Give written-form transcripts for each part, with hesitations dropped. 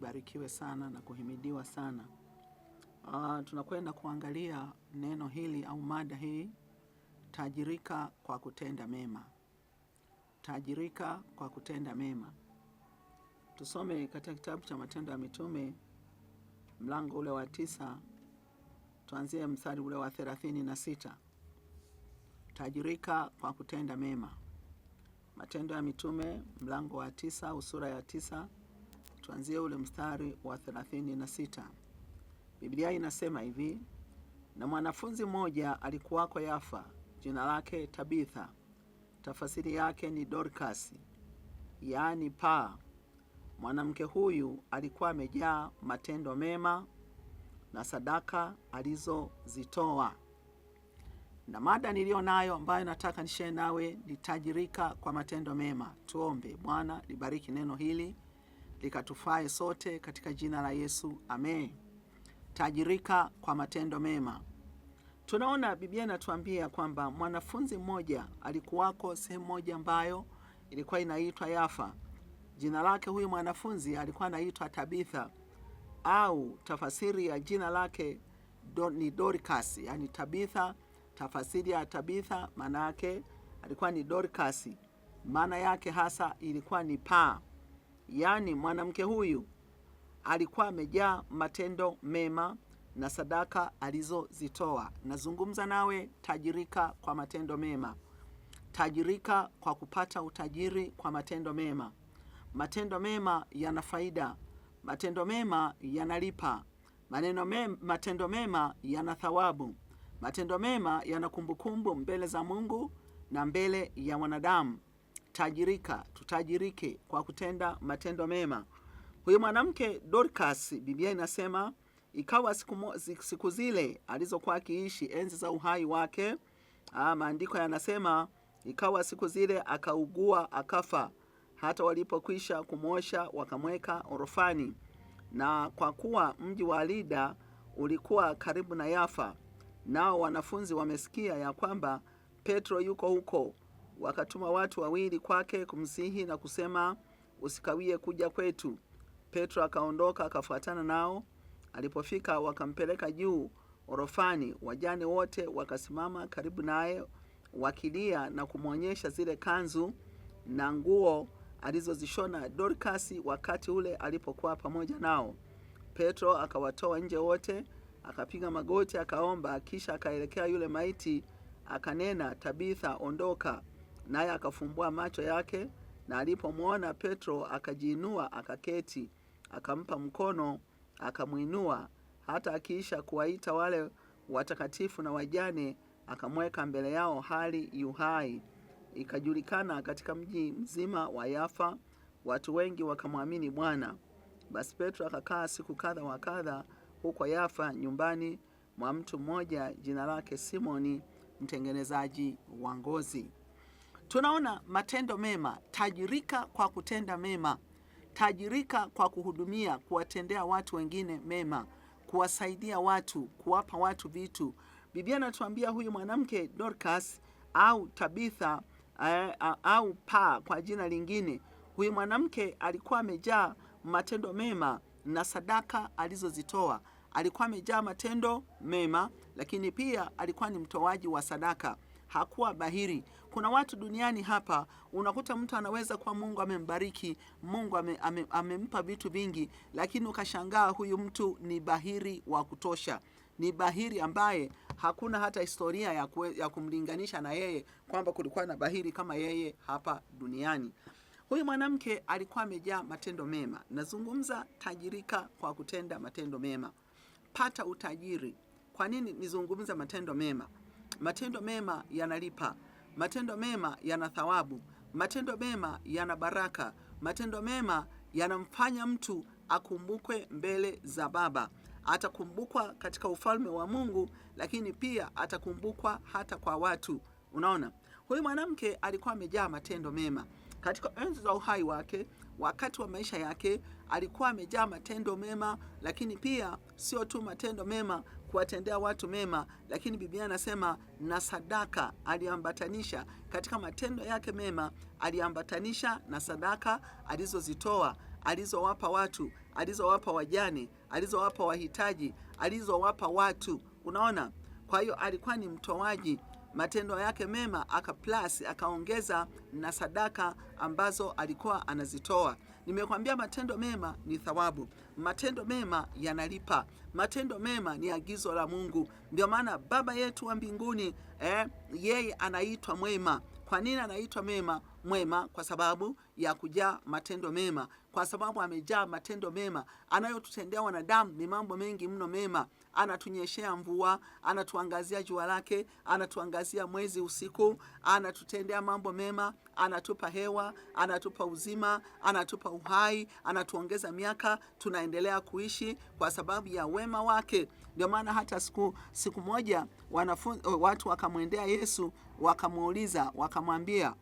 libarikiwe sana na kuhimidiwa sana. Tunakwenda kuangalia neno hili au mada hii, tajirika kwa kutenda mema. Tajirika kwa kutenda mema. Tusome katika kitabu cha Matendo ya Mitume mlango ule wa 9, tuanzie mstari ule wa 36. Tajirika kwa kutenda mema. Matendo ya Mitume mlango wa 9, sura ya 9, tuanzie ule mstari wa 36. Biblia inasema hivi: na mwanafunzi mmoja alikuwako Yafa, jina lake Tabitha, tafasiri yake ni Dorkasi, yaani paa. Mwanamke huyu alikuwa amejaa matendo mema na sadaka alizozitoa. Na mada nilio nayo ambayo nataka nishare nawe ni tajirika kwa matendo mema. Tuombe. Bwana, libariki neno hili likatufae sote katika jina la Yesu, amen. Tajirika kwa matendo mema. Tunaona Biblia inatuambia kwamba mwanafunzi mmoja alikuwako sehemu moja ambayo ilikuwa inaitwa Yafa. Jina lake huyu mwanafunzi alikuwa anaitwa Tabitha, au tafasiri ya jina lake ni Dorcas, yani Tabitha. Tafasiri ya Tabitha maana yake alikuwa ni Dorcas, maana yake hasa ilikuwa ni paa. Yani mwanamke huyu alikuwa amejaa matendo mema na sadaka alizozitoa. Nazungumza nawe tajirika kwa matendo mema. Tajirika kwa kupata utajiri kwa matendo mema. Matendo mema yana faida. Matendo mema yanalipa. Matendo mema yana thawabu. Matendo mema yana kumbukumbu mbele za Mungu na mbele ya wanadamu. Tajirika, tutajirike kwa kutenda matendo mema. Huyu mwanamke Dorcas, Biblia inasema ikawa siku zile alizokuwa akiishi, enzi za uhai wake, maandiko yanasema ikawa siku zile akaugua akafa, hata walipokwisha kumwosha wakamweka orofani. Na kwa kuwa mji wa Lida ulikuwa karibu na Yafa, nao wanafunzi wamesikia ya kwamba Petro yuko huko, wakatuma watu wawili kwake kumsihi na kusema, usikawie kuja kwetu. Petro akaondoka akafuatana nao. Alipofika wakampeleka juu orofani. Wajane wote wakasimama karibu naye wakilia na kumwonyesha zile kanzu na nguo alizozishona Dorcas wakati ule alipokuwa pamoja nao. Petro akawatoa nje wote, akapiga magoti akaomba, kisha akaelekea yule maiti akanena, Tabitha, ondoka. Naye akafumbua macho yake, na alipomwona Petro akajiinua akaketi. Akampa mkono akamuinua, hata akiisha kuwaita wale watakatifu na wajane akamweka mbele yao hali yuhai. Ikajulikana katika mji mzima wa Yafa, watu wengi wakamwamini Bwana. Basi Petro akakaa siku kadha wa kadha huko Yafa, nyumbani mwa mtu mmoja jina lake Simoni, mtengenezaji wa ngozi. Tunaona matendo mema, tajirika kwa kutenda mema. Tajirika kwa kuhudumia, kuwatendea watu wengine mema, kuwasaidia watu, kuwapa watu vitu. Biblia inatuambia huyu mwanamke Dorcas au Tabitha au paa kwa jina lingine, huyu mwanamke alikuwa amejaa matendo mema na sadaka alizozitoa. Alikuwa amejaa matendo mema, lakini pia alikuwa ni mtoaji wa sadaka. Hakuwa bahiri. Kuna watu duniani hapa unakuta mtu anaweza kwa Mungu amembariki, Mungu amempa vitu vingi, lakini ukashangaa huyu mtu ni bahiri wa kutosha. Ni bahiri ambaye hakuna hata historia ya kumlinganisha na yeye, kwamba kulikuwa na bahiri kama yeye hapa duniani. Huyu mwanamke alikuwa amejaa matendo mema. Nazungumza tajirika kwa kutenda matendo mema. Pata utajiri. Kwa nini nizungumza matendo mema? Matendo mema yanalipa. Matendo mema yana thawabu. Matendo mema yana baraka. Matendo mema yanamfanya mtu akumbukwe mbele za Baba. Atakumbukwa katika ufalme wa Mungu, lakini pia atakumbukwa hata kwa watu. Unaona? Huyu mwanamke alikuwa amejaa matendo mema. Katika enzi za uhai wake, wakati wa maisha yake, alikuwa amejaa matendo mema, lakini pia sio tu matendo mema kuwatendea watu mema, lakini Biblia inasema na sadaka aliambatanisha. Katika matendo yake mema aliambatanisha na sadaka alizozitoa, alizowapa watu, alizowapa wajane, alizowapa wahitaji, alizowapa watu. Unaona, kwa hiyo alikuwa ni mtoaji. Matendo yake mema akaongeza na sadaka ambazo alikuwa anazitoa. Nimekwambia matendo mema ni thawabu, matendo mema yanalipa, matendo mema ni agizo la Mungu. Ndio maana Baba yetu wa mbinguni yeye anaitwa mwema. Kwa nini anaitwa mwema? Kwa sababu ya kujaa matendo mema, kwa sababu amejaa matendo mema. Anayotutendea wanadamu ni mambo mengi mno mema. Anatunyeshea mvua, anatuangazia jua lake, anatuangazia mwezi usiku, anatutendea mambo mema, anatupa hewa, anatupa uzima, anatupa uhai, anatuongeza miaka, tunaendelea kuishi kwa sababu ya wema wake. Ndio maana hata siku moja watu wakamwendea Yesu, wakamuuliza, wakamwambia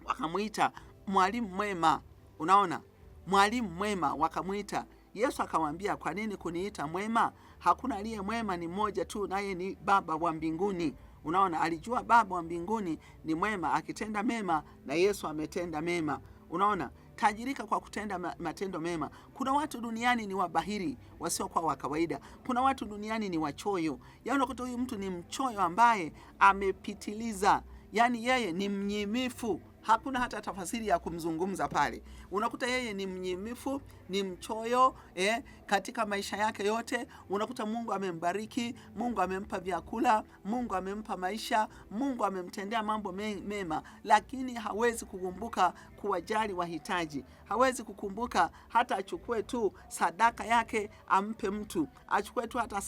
wakamuita mwalimu mwema. Unaona, mwalimu mwema wakamuita. Yesu akamwambia, kwa nini kuniita mwema? Hakuna aliye mwema, ni mmoja tu, naye ni Baba wa mbinguni. Unaona, alijua Baba wa mbinguni ni mwema, akitenda mema, na Yesu ametenda mema. Unaona, tajirika kwa kutenda matendo mema. Kuna watu duniani ni wabahiri, wasiokuwa wa kawaida. Kuna watu duniani ni wachoyo. Yaani unakuta huyu mtu ni mchoyo ambaye amepitiliza. Yaani yeye ni mnyimifu. Hakuna hata tafasiri ya kumzungumza pale. Unakuta yeye ni mnyimifu, ni mchoyo katika maisha yake yote. Unakuta Mungu amembariki, Mungu amempa vyakula, Mungu amempa maisha, Mungu amemtendea mambo mema, lakini hawezi kukumbuka kuwajali wahitaji. Hawezi kukumbuka hata achukue tu sadaka yake ampe mtu. Achukue tu hata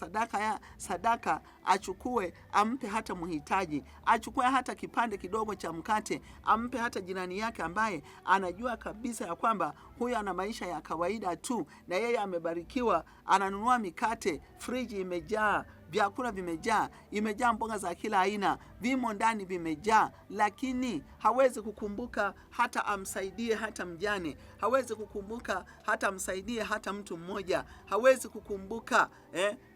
sadaka achukue ampe hata mhitaji. Achukue hata kipande kidogo cha mkate ampe hata jirani yake ambaye anajua kabisa ya kwamba huyu ana maisha ya kawaida tu, na yeye amebarikiwa. Ananunua mikate, friji imejaa, vyakula vimejaa, imejaa mboga za kila aina, vimo ndani vimejaa, lakini hawezi kukumbuka hata amsaidie hata mjane. Hawezi kukumbuka hata amsaidie hata mtu mmoja. Hawezi kukumbuka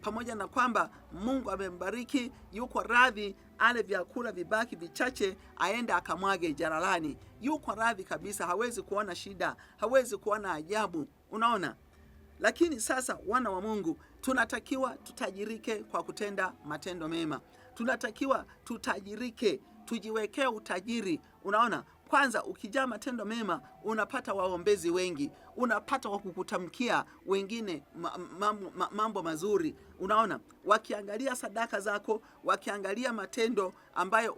pamoja na kwamba Mungu amembariki, yuko radhi ale vyakula vibaki vichache aende akamwage jalalani. Yuko radhi kabisa, hawezi kuona shida, hawezi kuona ajabu. Unaona? Lakini sasa wana wa Mungu tunatakiwa tutajirike kwa kutenda matendo mema. Tunatakiwa tutajirike, tujiwekee utajiri. Unaona? Kwanza ukijaa matendo mema unapata waombezi wengi, unapata wa kukutamkia wengine mambo mazuri. Unaona, wakiangalia sadaka zako, wakiangalia matendo ambayo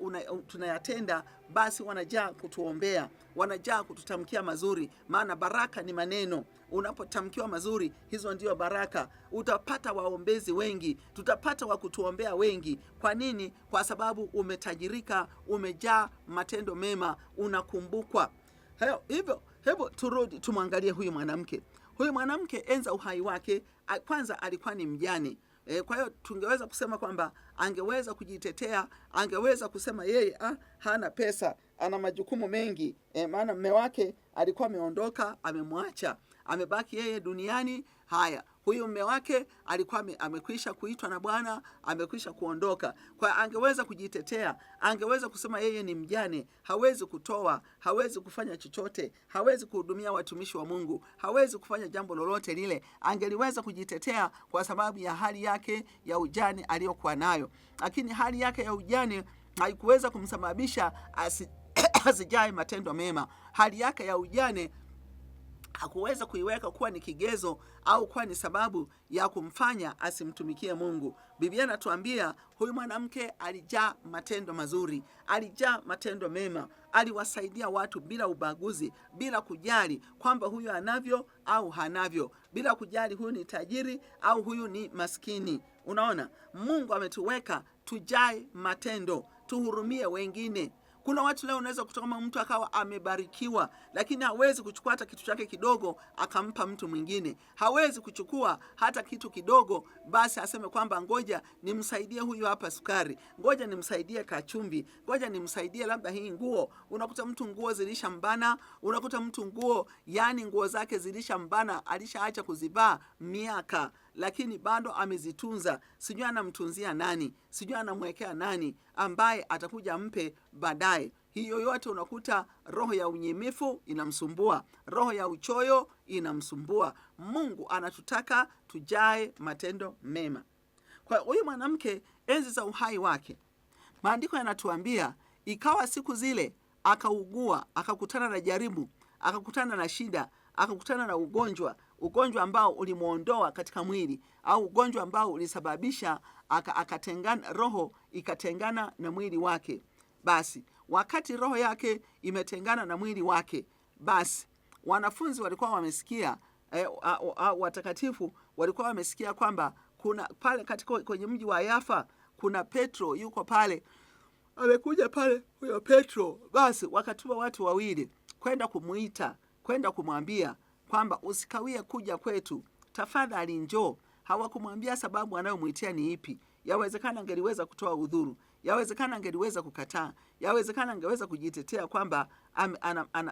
tunayatenda, basi wanajaa kutuombea, wanajaa kututamkia mazuri, maana baraka ni maneno. Unapotamkiwa mazuri, hizo ndio baraka. Utapata waombezi wengi, tutapata wa kutuombea wengi. Kwa nini? Kwa sababu umetajirika, umejaa matendo mema, unakumbukwa. Hivyo turudi tumwangalie huyu mwanamke. Huyu mwanamke enza uhai wake, kwanza alikuwa ni mjane. Kwa hiyo tungeweza kusema kwamba angeweza kujitetea, angeweza kusema yeye hana pesa, ana majukumu mengi, maana mume wake alikuwa ameondoka, amemwacha, amebaki yeye duniani. Haya, huyu mume wake alikuwa amekwisha kuitwa na Bwana, amekwisha kuondoka. Kwa angeweza kujitetea, angeweza kusema yeye ni mjane, hawezi kutoa, hawezi kufanya chochote, hawezi kuhudumia watumishi wa Mungu, hawezi kufanya jambo lolote lile. Angeliweza kujitetea kwa sababu ya hali yake ya ujane aliyokuwa nayo. Lakini hali yake ya ujane haikuweza kumsababisha asijae matendo mema. Hali yake ya ujane hakuweza kuiweka kuwa ni kigezo au kuwa ni sababu ya kumfanya asimtumikie Mungu. Biblia inatuambia huyu mwanamke alijaa matendo mazuri, alijaa matendo mema, aliwasaidia watu bila ubaguzi, bila kujali kwamba huyu anavyo au hanavyo, bila kujali huyu ni tajiri au huyu ni maskini. Unaona, Mungu ametuweka tujae matendo, tuhurumie wengine. Kuna watu leo unaweza kutoka mtu akawa amebarikiwa, lakini hawezi kuchukua hata kitu chake kidogo akampa mtu mwingine. Hawezi kuchukua hata kitu kidogo basi aseme kwamba ngoja nimsaidie huyu hapa sukari, ngoja nimsaidie kachumvi, ngoja nimsaidie labda hii nguo. Unakuta mtu nguo zilishambana, unakuta mtu nguo zake zilishambana, alishaacha kuzivaa miaka, lakini bado amezitunza. Sijui anamtunzia nani, sijui anamwekea nani ambaye atakuja mpe baadaye. hiyo yote unakuta roho ya unyimifu inamsumbua, roho ya uchoyo inamsumbua. Mungu anatutaka tujae matendo mema. Kwa huyu mwanamke enzi za uhai wake, maandiko yanatuambia ikawa siku zile akaugua, akakutana na jaribu, akakutana na shida, akakutana na ugonjwa ambao ulimuondoa katika mwili, au ugonjwa ambao ulisababisha akatengana, roho ikatengana na mwili wake. Basi wakati roho yake imetengana na mwili wake, basi wanafunzi walikuwa wamesikia, watakatifu walikuwa wamesikia kwamba kuna pale katika kwenye mji wa Yafa kuna Petro yuko pale, amekuja pale huyo Petro. Basi wakatuma watu wawili kwenda kumuita, kwenda kumwambia kwamba usikawie kuja kwetu, tafadhali njoo. Hawakumwambia sababu anayomuitia ni ipi. Yawezekana angeliweza kutoa udhuru, yawezekana angeliweza kukataa, yawezekana angeweza kujitetea kwamba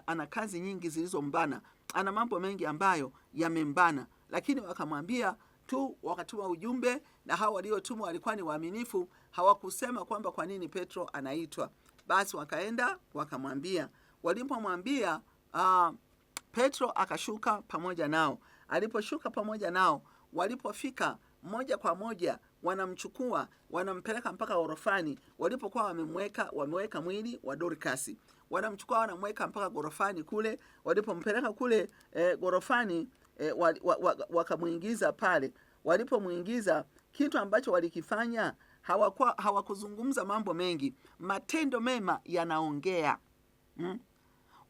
ana kazi nyingi zilizombana, ana mambo mengi ambayo yamembana, lakini wakamwambia tu, wakatuma ujumbe, na hao waliotumwa walikuwa ni waaminifu, hawakusema kwamba kwa nini Petro anaitwa. Basi wakaenda wakamwambia. Walipomwambia, Petro akashuka pamoja nao. Aliposhuka pamoja nao, walipofika moja kwa moja wanamchukua, wanampeleka mpaka orofani walipokuwa wameweka mwili wa Dorkasi. Wanamchukua, wanamweka mpaka gorofani kule. Walipompeleka kule gorofani, wakamuingiza pale. Walipomuingiza, kitu ambacho walikifanya, hawakuzungumza mambo mengi. Matendo mema yanaongea.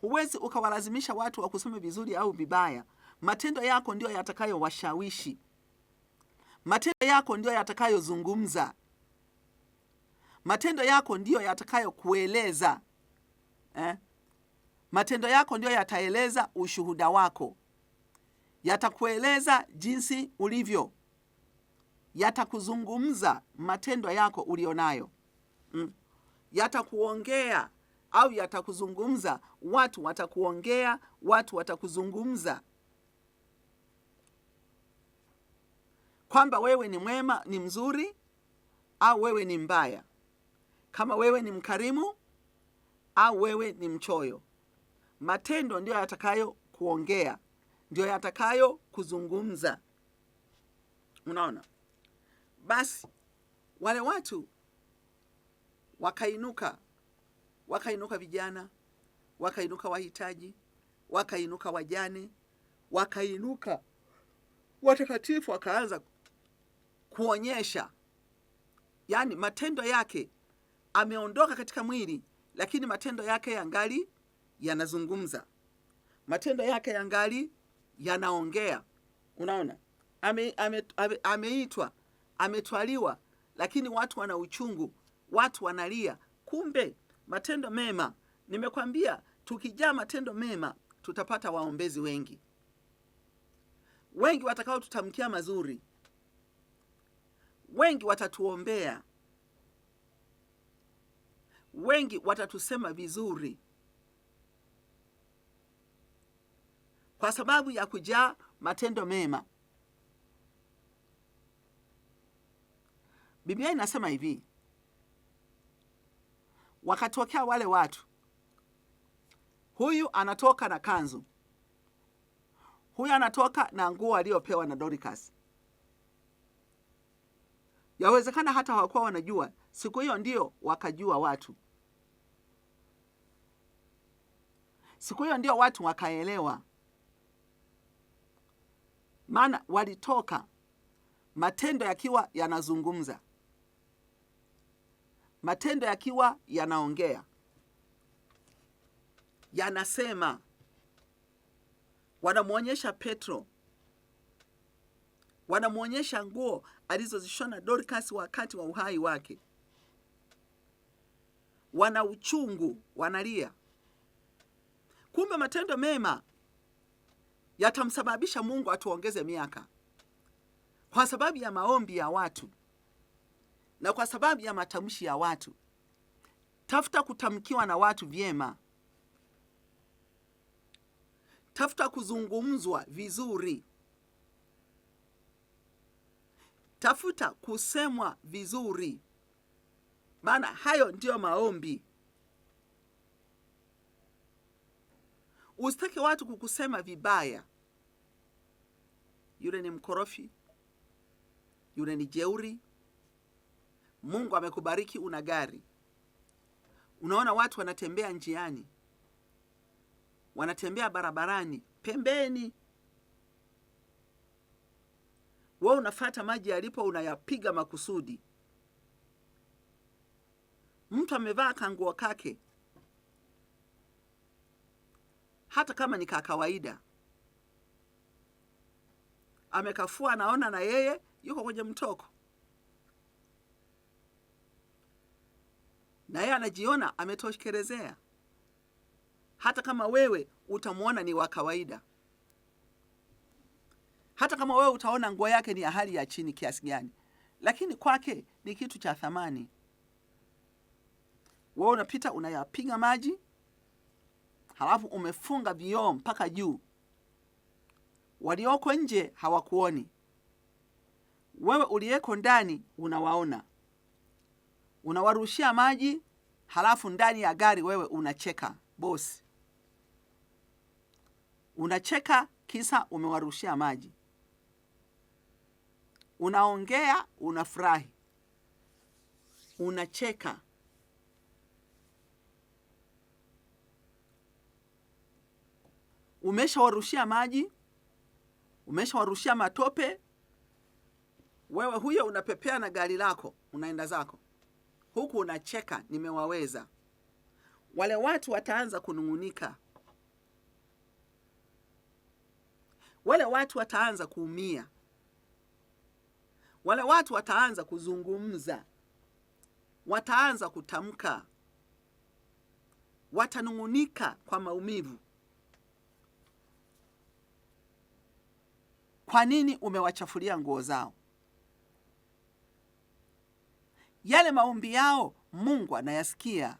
Huwezi ukawalazimisha watu wa kusema vizuri au vibaya. Matendo yako ndio yatakayo washawishi. Matendo yako ndio yatakayozungumza. Matendo yako ndio yatakayo kueleza. Matendo yako ndio yataeleza ushuhuda wako. Yatakueleza jinsi ulivyo. Yatakuzungumza matendo yako ulionayo. Yatakuongea au yatakuzungumza. Watu watakuongea, watu watakuzungumza kwamba wewe ni mwema, ni mzuri, au wewe ni mbaya, kama wewe ni mkarimu au wewe ni mchoyo. Matendo ndio yatakayo kuongea, ndio yatakayo kuzungumza. Unaona? Basi wale watu wakainuka vijana, wakainuka wahitaji, wakainuka wajane, wakainuka watakatifu, wakaanza kuonyesha, yani matendo yake. Ameondoka katika mwili, lakini matendo yake yangali yanazungumza, matendo yake yangali yanaongea. Unaona? Ameitwa, ametwaliwa, lakini watu wana uchungu, watu wanalia. Kumbe matendo mema, nimekwambia tukijaa matendo mema tutapata waombezi wengi, wengi watakao tutamkia mazuri, wengi watatuombea, wengi watatusema vizuri, kwa sababu ya kujaa matendo mema. Biblia inasema hivi, wakatokea wale watu, huyu anatoka na kanzu, huyu anatoka na nguo aliyopewa na Dorcas. Yawezekana hata hawakuwa wanajua. Siku hiyo ndio wakajua watu. Siku hiyo ndio watu wakaelewa. Maana walitoka matendo yakiwa yanazungumza, matendo yakiwa yanaongea, yanasema. Wanamuonyesha Petro, wanamuonyesha nguo alizozishona Dorcas wakati wa uhai wake. Wana uchungu, wanalia. Kumbe matendo mema yatamsababisha Mungu atuongeze miaka, kwa sababu ya maombi ya watu na kwa sababu ya matamshi ya watu. Tafuta kutamkiwa na watu vyema, tafuta kuzungumzwa vizuri, tafuta kusemwa vizuri, maana hayo ndiyo maombi. Usitake watu kukusema vibaya. Yule ni mkorofi, yule ni jeuri. Mungu amekubariki, una gari. Unaona watu wanatembea njiani, wanatembea barabarani, pembeni. Wewe unafuata maji yalipo, unayapiga makusudi. Mtu amevaa kanguo kake, hata kama ni kawaida, amekafua, anaona na yeye yuko kwenye mtoko, na yeye anajiona ametoshelezea, hata kama wewe utamuona ni wa kawaida, hata kama wewe utaona nguo yake ni ya hali ya chini kiasi gani, lakini kwake ni kitu cha thamani. Wewe unapita, unayapiga maji, halafu umefunga vioo mpaka juu. Walioko nje hawakuoni, wewe uliyeko ndani unawaona. Unawarushia maji, halafu ndani ya gari wewe unacheka. Bosi, unacheka kisa umewarushia maji. Unaongea, unafurahi, unacheka. Umeshawarushia maji, umeshawarushia matope. Wewe huyo unapepea na gari lako, unaenda zako, huku unacheka, nimewaweza. Wale watu wataanza kunung'unika, wale watu wataanza kuumia, wale watu wataanza kuzungumza, wataanza kutamka, watanung'unika kwa maumivu. Kwa nini umewachafulia nguo zao? Yale maombi yao Mungu anayasikia.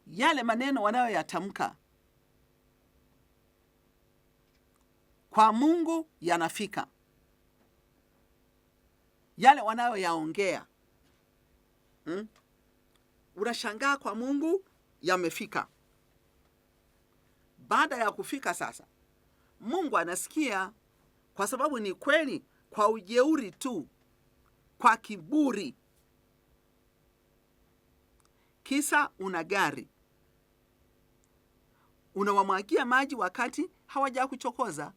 Yale maneno wanayoyatamka kwa Mungu yanafika. Yale wanayoyaongea, unashangaa kwa Mungu yamefika. Baada ya kufika sasa, Mungu anasikia, kwa sababu ni kweli. Kwa ujeuri tu, kwa kiburi, kisa una gari, unawamwagia maji wakati hawajakuchokoza.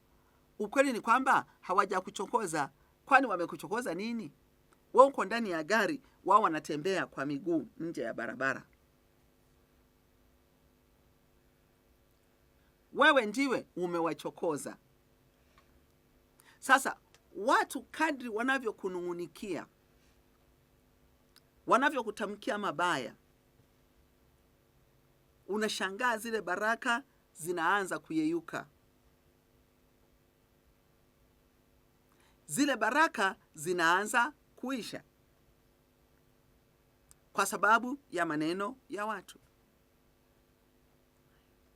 Ukweli ni kwamba hawajakuchokoza. Kwani wamekuchokoza nini? Wewe uko ndani ya gari, wao wanatembea kwa miguu nje ya barabara. Wewe ndiwe umewachokoza. Sasa watu kadri wanavyokunung'unikia, wanavyokutamkia mabaya, unashangaa zile baraka zinaanza kuyeyuka. Zile baraka zinaanza kuisha kwa sababu ya maneno ya watu.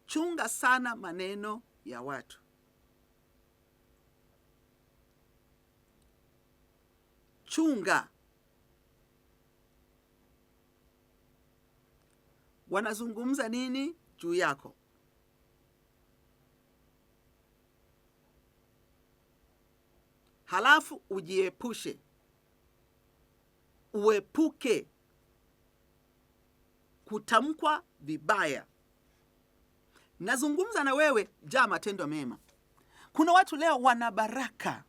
Chunga sana maneno ya watu. Chunga. Wanazungumza nini juu yako? Halafu ujiepushe. Uepuke kutamkwa vibaya. Nazungumza na wewe, jaa matendo mema. Kuna watu leo wana baraka,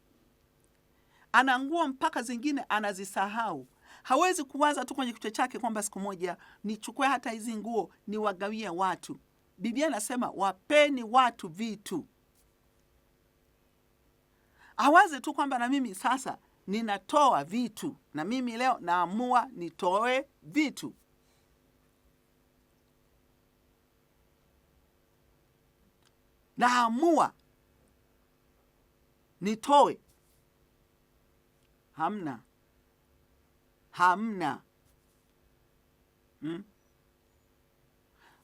ana nguo mpaka zingine anazisahau. Hawezi kuwaza tu kwenye kichwa chake kwamba siku moja nichukue hata hizi nguo niwagawie watu. Biblia inasema wapeni watu vitu. Awaze tu kwamba na mimi sasa ninatoa vitu, na mimi leo naamua nitoe vitu. Naamua nitoe. Hamna.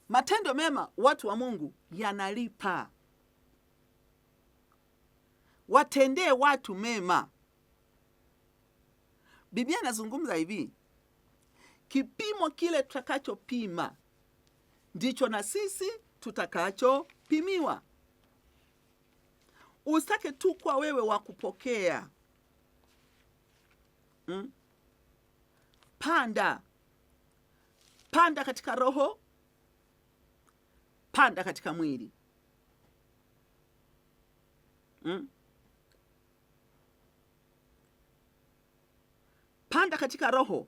Matendo mema, watu wa Mungu, yanalipa. Watendee watu mema. Biblia inazungumza hivi, kipimo kile tutakachopima ndicho na sisi tutakachopimiwa. Usitake tu kwa wewe wa kupokea. Panda katika roho, panda katika mwili. Panda katika roho,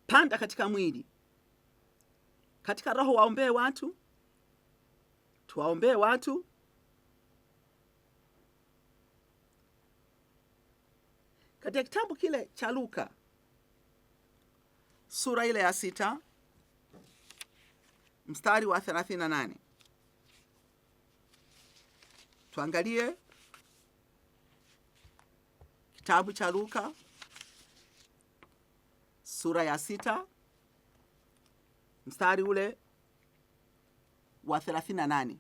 panda katika mwili. Katika roho waombee watu, tuwaombee watu. Katika kitabu kile cha Luka sura ile ya 6 mstari wa 38, tuangalie kitabu cha Luka sura ya 6 mstari ule wa 38.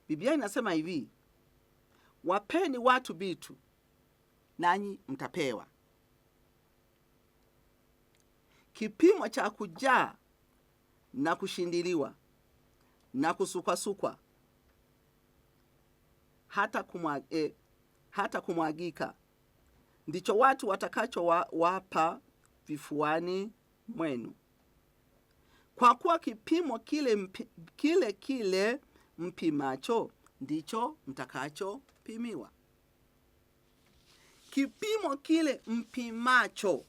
Biblia inasema hivi: wapeni watu vitu nanyi mtapewa, kipimo cha kujaa na kushindiliwa na kusukwasukwa hata kumwagika, ndicho watu watakacho wapa vifuani mwenu. Kwa kuwa kipimo kile mpimacho ndicho mtakachopimiwa. Kipimo kile mpimacho,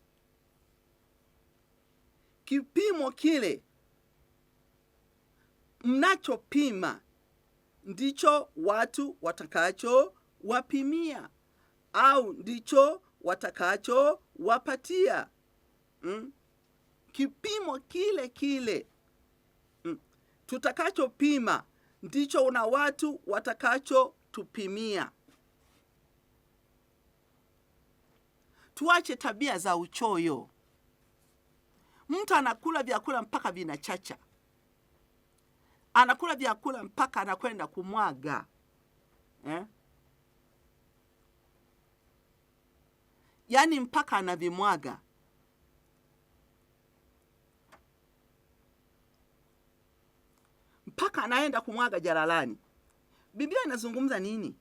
kipimo kile mnachopima ndicho watu watakacho wapimia, au ndicho watakacho wapatia. Kipimo kile tutakachopima ndicho una watu watakacho tupimia. Tuache tabia za uchoyo. Mtu anakula vyakula mpaka vinachacha, anakula vyakula mpaka anakwenda kumwaga yaani mpaka anavimwaga. Mpaka anaenda kumwaga jalalani. Biblia inazungumza nini?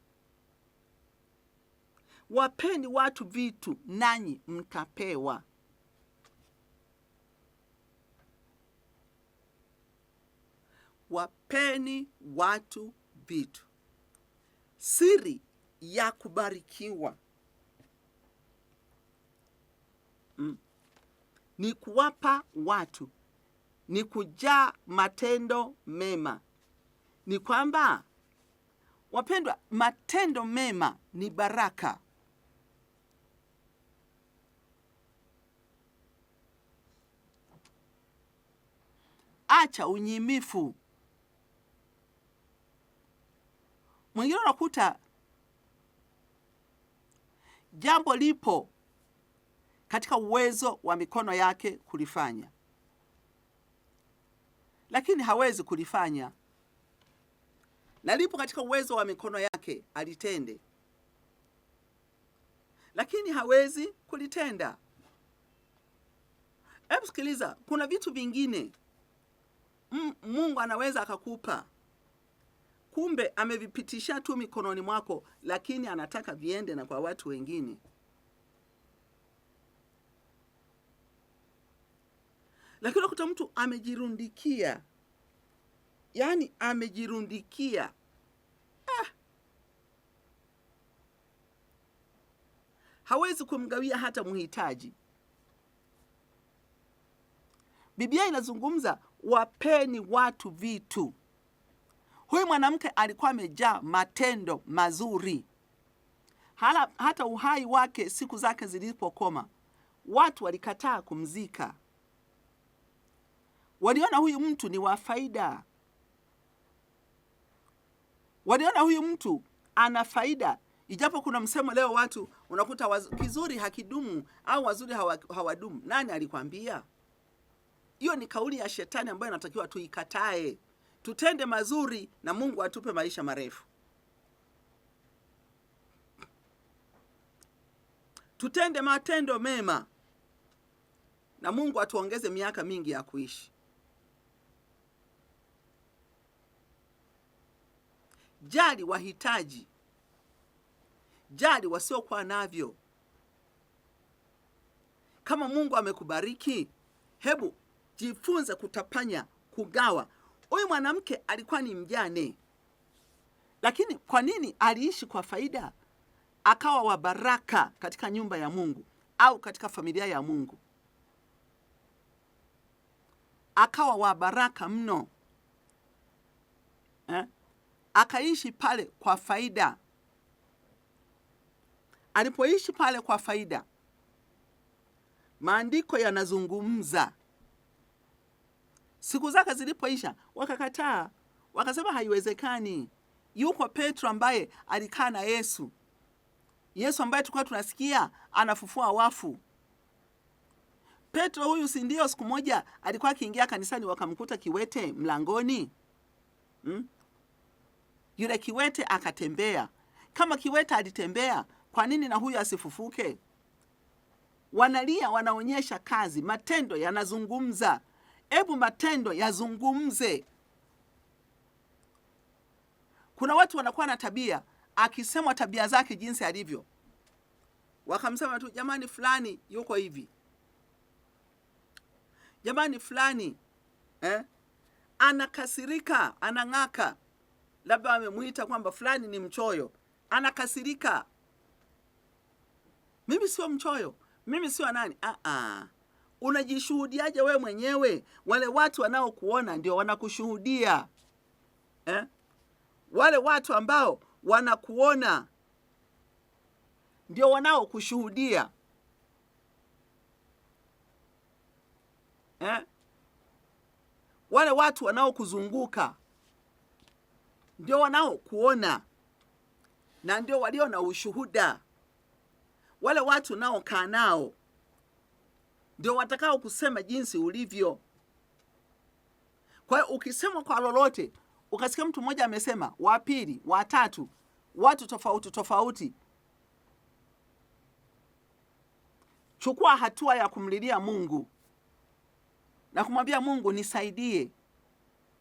Wapeni watu vitu nanyi mtapewa. Wapeni watu vitu. Siri ya kubarikiwa ni kuwapa watu, ni kujaa matendo mema. Ni kwamba, wapendwa, matendo mema ni baraka. Acha unyimifu. Mwingine unakuta jambo lipo katika uwezo wa mikono yake kulifanya, lakini hawezi kulifanya, na lipo katika uwezo wa mikono yake alitende, lakini hawezi kulitenda. Hebu sikiliza, kuna vitu vingine Mungu anaweza akakupa, kumbe amevipitisha tu mikononi mwako, lakini anataka viende na kwa watu wengine. Lakini ukuta mtu amejirundikia, yaani amejirundikia. Hawezi kumgawia hata mhitaji. Biblia inazungumza wapeni watu vitu. Huyu mwanamke alikuwa amejaa matendo mazuri. Hata uhai wake, siku zake zilipokoma, watu walikataa kumzika. Waliona huyu mtu ni wa faida. Waliona huyu mtu ana faida. Ijapo kuna msemo leo watu unakuta kizuri hakidumu au wazuri hawadumu. Nani alikwambia? Hiyo ni kauli ya shetani ambayo inatakiwa tuikatae. Tutende mazuri na Mungu atupe maisha marefu. Tutende matendo mema na Mungu atuongeze miaka mingi ya kuishi. Jali wahitaji, jali wasiokuwa navyo. Kama Mungu amekubariki, hebu jifunze kutapanya, kugawa. Huyu mwanamke alikuwa ni mjane, lakini kwa nini aliishi kwa faida? Akawa wa baraka katika nyumba ya Mungu au katika familia ya Mungu. Akawa wa baraka mno. Akaishi pale kwa faida. Alipoishi pale kwa faida, maandiko yanazungumza, siku zake zilipoisha wakakataa, wakasema haiwezekani. Yuko Petro ambaye alikaa na Yesu, Yesu ambaye tulikuwa tunasikia anafufua wafu. Petro huyu si ndio siku moja alikuwa akiingia kanisani wakamkuta kiwete mlangoni? Yule kiwete akatembea. Kama kiwete alitembea, kwa nini na huyu asifufuke? Wanalia, wanaonyesha kazi, matendo yanazungumza. Hebu matendo yazungumze. Kuna watu wanakuwa na tabia, akisemwa tabia zake jinsi alivyo, wakamsema tu, jamani fulani yuko hivi, jamani fulani anakasirika, anang'aka. Labda wamemuita kwamba fulani ni mchoyo, anakasirika. Mimi sio mchoyo, mimi sio nani. Unajishuhudiaje wewe mwenyewe? Wale watu wanaokuona ndio wanakushuhudia. Wale watu ambao wanakuona ndio wanaokushuhudia. Wale watu wanaokuzunguka ndio wanaokuona na ndio walio na ushuhuda. Wale watu naokaa nao ndio watakao kusema jinsi ulivyo. Kwa hiyo ukisema kwa lolote, ukasikia mtu mmoja amesema, wa pili, wa tatu, watu tofauti tofauti, chukua hatua ya kumlilia Mungu na kumwambia Mungu, nisaidie.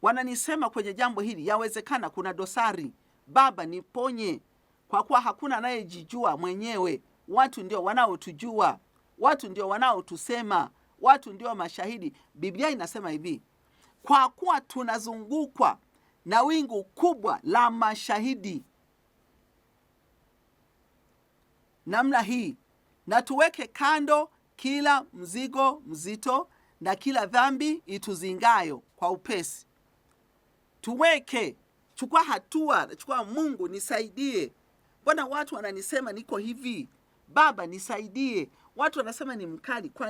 Wananisema kwenye jambo hili, yawezekana kuna dosari. Baba, niponye, kwa kuwa hakuna anayejijua mwenyewe. Watu ndio wanaotujua, watu ndio wanaotusema, watu ndio mashahidi. Biblia inasema hivi, kwa kuwa tunazungukwa na wingu kubwa la mashahidi namna hii, na tuweke kando kila mzigo mzito na kila dhambi ituzingayo kwa upesi. Chukua hatua, chukua. Mungu nisaidie. Mbona watu wananisema niko hivi? Baba nisaidie. Watu wanasema ni mkali.